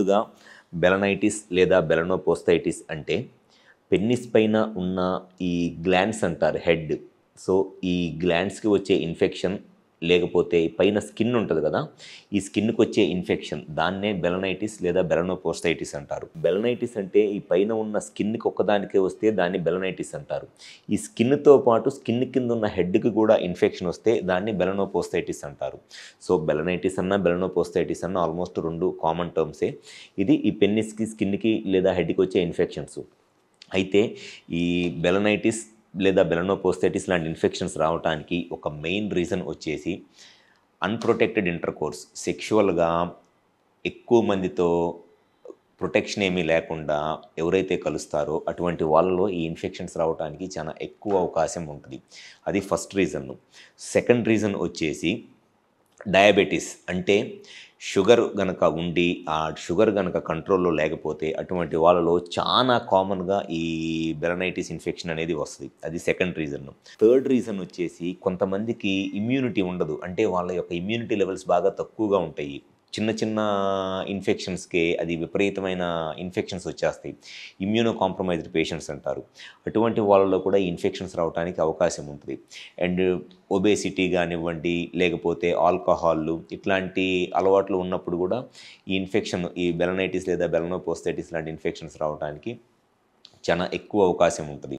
ముందుగా బెలనైటిస్ లేదా బెలనోపోస్టైటిస్ అంటే పెన్నిస్ పైన ఉన్న ఈ గ్లాండ్స్ అంటారు హెడ్. సో, ఈ గ్లాండ్స్‌కి వచ్చే ఇన్ఫెక్షన్ లేకపోతే పైన స్కిన్ ఉంటది కదా! ఈ స్కిన్‌కి వచ్చే ఇన్ఫెక్షన్ దాన్నే బెలనైటిస్ లేదా బెలనోపోస్టైటిస్ అంటారు. బెలనైటిస్ అంటే ఈ పైన ఉన్న స్కిన్‌కి ఒక్కదానికే వస్తే దాన్ని బెలనైటిస్ అంటారు. ఈ స్కిన్‌తో పాటు స్కిన్ కింద ఉన్న హెడ్‌కి కూడా ఇన్ఫెక్షన్ వస్తే దాన్ని బెలనోపోస్టైటిస్ అంటారు. సో, బెలనైటిస్ అన్నా, బెలనోపోస్టైటిస్ అన్నా ఆల్మోస్ట్ 2 కామన్ టర్మ్సే. ఇది ఈ పెన్నిస్‌కి, స్కిన్‌కి లేదా హెడ్‌కి వచ్చే ఇన్ఫెక్షన్స్. అయితే ఈ బెలనైటిస్ లేదా బెలనోపోస్టైటిస్ లాంటి ఇన్ఫెక్షన్స్ రావటానికి ఒక మెయిన్ రీజన్ వచ్చేసి అన్‌ప్రొటెక్టెడ్ ఇంటర్‌కోర్స్. సెక్షువల్‌గా ఎక్కువ మందితో ప్రొటెక్షన్ ఏమీ లేకుండా ఎవరైతే కలుస్తారో అటువంటి వాళ్ళలో ఈ ఇన్ఫెక్షన్స్ రావటానికి చాలా ఎక్కువ అవకాశం ఉంటది. అది ఫస్ట్ రీజన్. సెకండ్ రీజన్ వచ్చేసి డయాబెటిస్. అంటే షుగర్ గనక ఉండి, ఆ షుగర్ గనక కంట్రోల్‌లో లేకపోతే అటువంటి వాళ్ళలో చాలా కామన్‌గా ఈ బెలనైటిస్ ఇన్ఫెక్షన్ అనేది వస్తది. అది సెకండ్ రీజన్. థర్డ్ రీజన్ వచ్చేసి కొంతమందికి ఇమ్యూనిటీ ఉండదు. అంటే వాళ్ళ యొక్క ఇమ్యూనిటీ లెవెల్స్ బాగా తక్కువగా ఉంటాయి. చిన్న చిన్న ఇన్ఫెక్షన్స్‌కే అది విపరీతమైన ఇన్ఫెక్షన్స్ వచ్చేస్తాయి. ఇమ్యూనో కాంప్రమైజ్డ్ పేషెంట్స్ అంటారు. అటువంటి వాళ్ళలో కూడా ఈ ఇన్ఫెక్షన్స్ రావటానికి అవకాశం ఉంటది. అండ్ ఒబేసిటీ గానివ్వండి, లేకపోతే ఆల్కహాల్లు ఇట్లాంటి అలవాట్లు ఉన్నప్పుడు కూడా ఈ ఇన్ఫెక్షన్ ఈ బెలనైటిస్ లేదా బెలనోపోస్టైటిస్ లాంటి ఇన్ఫెక్షన్స్ రావటానికి చాలా ఎక్కువ అవకాశం ఉంటది.